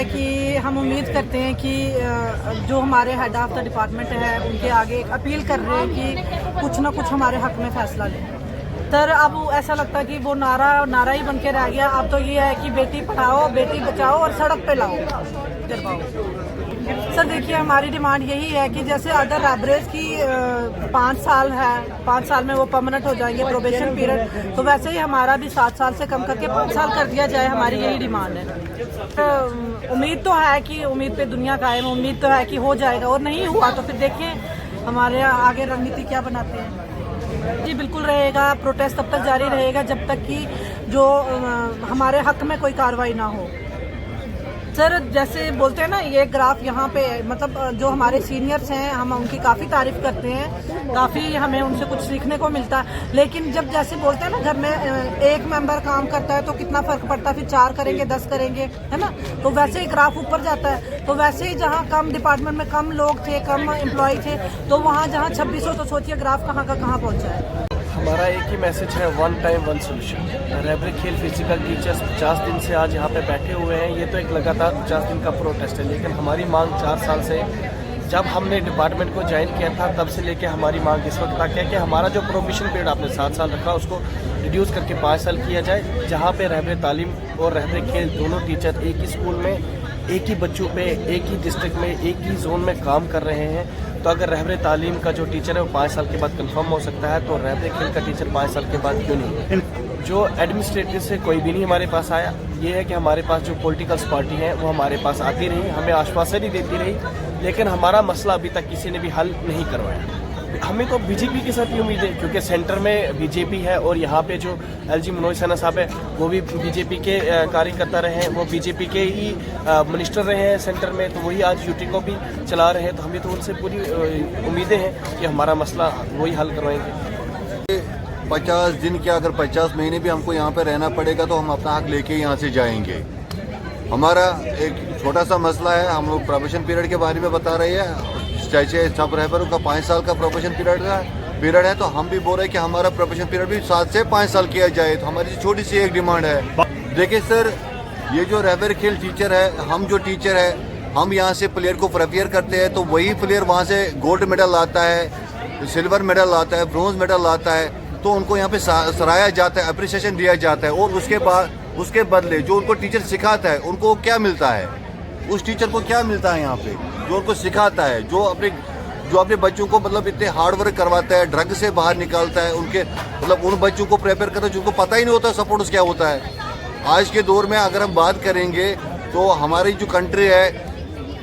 कि हम उम्मीद करते हैं कि जो हमारे हेड ऑफ द डिपार्टमेंट है उनके आगे एक अपील कर रहे हैं कि कुछ ना कुछ हमारे हक में फैसला लें। सर अब ऐसा लगता है कि वो नारा ही बन के रह गया। अब तो ये है कि बेटी पढ़ाओ बेटी बचाओ और सड़क पे लाओ करवाओ। सर देखिए हमारी डिमांड यही है कि जैसे अदर एवरेज की 5 साल है, 5 साल में वो परमानेंट हो जाएंगे प्रोबेशन पीरियड, तो वैसे ही हमारा भी 7 साल से कम करके 5 साल कर दिया जाए। हमारी यही डिमांड है। तो उम्मीद तो है कि उम्मीद पे दुनिया कायम, उम्मीद तो है कि हो जाएगा, और नहीं हुआ तो फिर देखिए हमारे आगे रणनीति क्या बनाते हैं। जी बिल्कुल रहेगा, प्रोटेस्ट तब तक जारी रहेगा जब तक कि जो हमारे हक में कोई कार्रवाई ना हो। सर जैसे बोलते हैं ना, ये ग्राफ यहाँ पे मतलब जो हमारे सीनियर्स हैं हम उनकी काफ़ी तारीफ करते हैं, काफ़ी हमें उनसे कुछ सीखने को मिलता है। लेकिन जब जैसे बोलते हैं ना घर में एक मेंबर काम करता है तो कितना फ़र्क पड़ता है, फिर 4 करेंगे 10 करेंगे, है ना, तो वैसे ही ग्राफ ऊपर जाता है। तो वैसे ही जहाँ कम डिपार्टमेंट में कम लोग थे, कम एम्प्लॉय थे, तो वहाँ जहाँ 2600, तो सोचिए ग्राफ कहाँ का कहाँ पहुँचा है। हमारा एक ही मैसेज है, वन टाइम वन सोल्यूशन। रैबरे खेल फिजिकल टीचर्स 50 दिन से आज यहाँ पे बैठे हुए हैं। ये तो एक लगातार 50 दिन का प्रोटेस्ट है, लेकिन हमारी मांग 4 साल से, जब हमने डिपार्टमेंट को ज्वाइन किया था तब से लेके हमारी मांग इस वक्त तक है कि हमारा जो प्रोबेशन पीरियड आपने 7 साल रखा उसको रिड्यूस करके 5 साल किया जाए, जहाँ पे रहबरे तालीम और रहबरे खेल दोनों टीचर एक ही स्कूल में, एक ही बच्चों पे, एक ही डिस्ट्रिक्ट में, एक ही जोन में काम कर रहे हैं। तो अगर रहबरे तालीम का जो टीचर है वो 5 साल के बाद कंफर्म हो सकता है, तो रहबरे खेल का टीचर 5 साल के बाद क्यों नहीं? जो एडमिनिस्ट्रेटिव से कोई भी नहीं हमारे पास आया। ये है कि हमारे पास जो पॉलिटिकल्स पार्टी है वो हमारे पास आती रही, हमें आश्वासन ही देती रही, लेकिन हमारा मसला अभी तक किसी ने भी हल नहीं करवाया। हमें तो बीजेपी के साथ ही उम्मीद है, क्योंकि सेंटर में बीजेपी है और यहाँ पे जो एलजी मनोज सिन्हा साहब है वो भी बीजेपी के कार्यकर्ता रहे हैं, वो बीजेपी के ही मिनिस्टर रहे हैं सेंटर में, तो वही आज यूटी को भी चला रहे हैं। तो हमें तो उनसे पूरी उम्मीदें हैं कि हमारा मसला वही हल करवाएंगे। 50 दिन क्या, अगर 50 महीने भी हमको यहाँ पे रहना पड़ेगा तो हम अपना हक लेके यहाँ से जाएंगे। हमारा एक छोटा सा मसला है, हम लोग प्रोबेशन पीरियड के बारे में बता रहे हैं, चाहे सब रहबरों का 5 साल का प्रोबेशन पीरियड है, तो हम भी बोल रहे हैं कि हमारा प्रोबेशन पीरियड भी 7 से 5 साल किया जाए। तो हमारी छोटी सी एक डिमांड है। देखिए सर, ये जो रहबर खेल टीचर है, हम जो टीचर है, हम यहाँ से प्लेयर को प्रिपेयर करते हैं, तो वही प्लेयर वहाँ से गोल्ड मेडल लाता है, सिल्वर मेडल लाता है, ब्रॉन्ज मेडल लाता है, तो उनको यहाँ पे सराहाया जाता है, अप्रिसिएशन दिया जाता है। और उसके बदले जो उनको टीचर सिखाता है उनको क्या मिलता है? उस टीचर को क्या मिलता है यहाँ पे? जो उनको सिखाता है, जो अपने बच्चों को मतलब इतने हार्ड वर्क करवाता है, ड्रग से बाहर निकालता है, उनके मतलब उन बच्चों को प्रिपेयर करता है जिनको पता ही नहीं होता सपोर्ट्स क्या होता है। आज के दौर में अगर हम बात करेंगे तो हमारी जो कंट्री है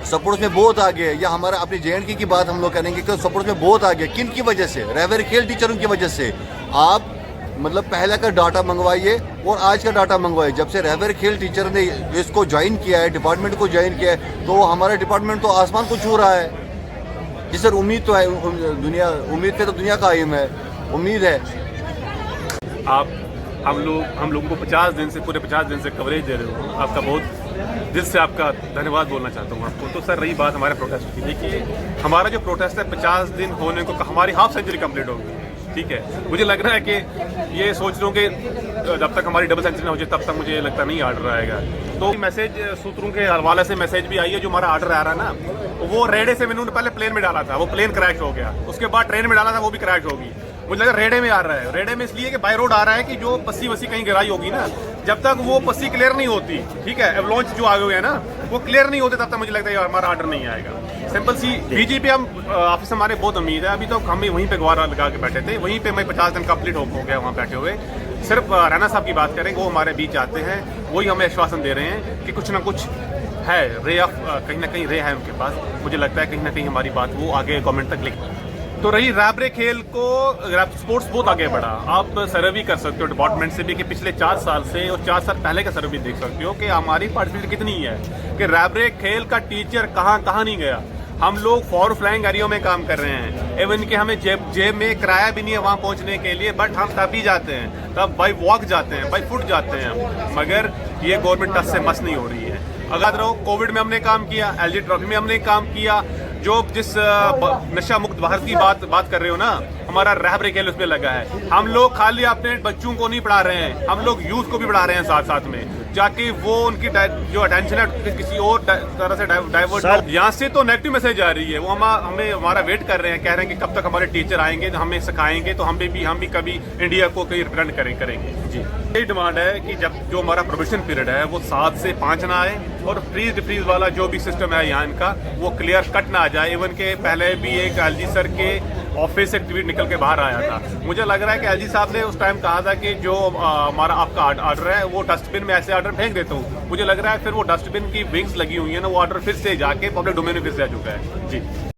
सपोर्ट्स में बहुत आगे है, या हमारा अपनी JNK की बात हम लोग करेंगे कि सपोर्ट्स में बहुत आगे। किन की वजह से? रहबर खेल टीचरों की वजह से। आप मतलब पहले का डाटा मंगवाइए और आज का डाटा मंगवाइए। जब से रहबर खेल टीचर ने इसको ज्वाइन किया है, डिपार्टमेंट को ज्वाइन किया है, तो हमारा डिपार्टमेंट तो आसमान को छू रहा है। जी सर, उम्मीद तो है, उम्मीद पे तो दुनिया कायम है, उम्मीद है। हम लोगों को 50 दिन से, पूरे 50 दिन से कवरेज दे रहे हो, आपका बहुत दिल से आपका धन्यवाद बोलना चाहता हूँ आपको। तो सर रही बात हमारे प्रोटेस्ट की, देखिए हमारा जो प्रोटेस्ट है 50 दिन होने को हमारी हाफ सेंचुरी कंप्लीट होगी, ठीक है। मुझे लग रहा है कि ये सोच रहा हूँ कि जब तक हमारी डबल सेंचुरी ना हो जाए तब तक मुझे लगता नहीं आर्डर आएगा। तो मैसेज सूत्रों के हवाले से मैसेज भी आई है, जो हमारा आर्डर आ रहा है ना, वो रेडे से मैंने पहले प्लेन में डाला था, वो प्लेन क्रैश हो गया, उसके बाद ट्रेन में डाला था, वो भी क्रैश होगी। मुझे लगा रेडे में आ रहा है। रेडे में इसलिए कि बाय रोड आ रहा है कि जो पस्सी वस्सी कहीं गिराई होगी ना, जब तक वो पस्सी क्लियर नहीं होती, ठीक है, एवलॉन्च जो आगे हुए हैं ना वो क्लियर नहीं होते, तब तक मुझे लगता है हमारा आर्डर नहीं आएगा। सिंपल सी बीजेपी हम ऑफिस हमारे बहुत उम्मीद है। अभी तो हम भी वहीं पे गुब्बारा लगा के बैठे थे, वहीं पे मैं 50 दिन कंप्लीट हो गया वहाँ बैठे हुए। सिर्फ राणा साहब की बात करें, वो हमारे बीच आते हैं, वही हमें आश्वासन दे रहे हैं कि कुछ ना कुछ है, रे ऑफ कहीं ना कहीं रे है उनके पास। मुझे लगता है कहीं ना कहीं हमारी बात वो आगे गवर्नमेंट तक लेके। तो रही रहबरे खेल को, स्पोर्ट्स बहुत आगे बढ़ा। आप सर्वे कर सकते हो डिपार्टमेंट से भी कि पिछले 4 साल से और 4 साल पहले का सर्वे देख सकते हो कि हमारी पार्टिसिपेशन कितनी है, कि रहबरे खेल का टीचर कहाँ नहीं गया। हम लोग फॉर फ्लाइंग गाड़ियों में काम कर रहे हैं, इवन कि हमें जेब में किराया भी नहीं है वहाँ पहुँचने के लिए, बट हम तब भी जाते हैं, तब बाई वॉक जाते हैं, बाई फुट जाते हैं। मगर ये गवर्नमेंट टच से मस नहीं हो रही है। अगर रहो कोविड में हमने काम किया, एलजी ट्रॉफी में हमने काम किया, जो जिस नशा मुक्त भारत की बात कर रहे हो ना, हमारा रहबरे खेल उसमें लगा है। हम लोग खाली अपने बच्चों को नहीं पढ़ा रहे हैं, हम लोग यूथ को भी पढ़ा रहे हैं साथ साथ में, जाके वो उनकी जो अटेंशन है किसी और तरह से डाइवर्ट हो। यहाँ से तो नेगेटिव मैसेज आ रही है, वो हमें हमारा वेट कर रहे हैं, कह रहे हैं कि कब तक हमारे टीचर आएंगे तो हमें सिखाएंगे, तो हम भी कभी इंडिया को कहीं रिप्रेजेंट करेंगे। जी, यही डिमांड है कि जब जो हमारा प्रोबेशन पीरियड है वो 7 से 5 ना आए, और फ्रीज डिफ्रीज वाला जो भी सिस्टम है यहाँ इनका वो क्लियर कट ना आ जाए। इवन के पहले भी एक एलजी सर के ऑफिस से ट्वीट निकल के बाहर आया था। मुझे लग रहा है कि एलजी साहब ने उस टाइम कहा था कि जो हमारा आपका ऑर्डर है वो डस्टबिन में ऐसे ऑर्डर फेंक देता हूँ। मुझे लग रहा है फिर वो डस्टबिन की विंग्स लगी हुई है ना, वो ऑर्डर फिर से जाके पब्लिक डोमेन में फिर से आ चुका है। जी।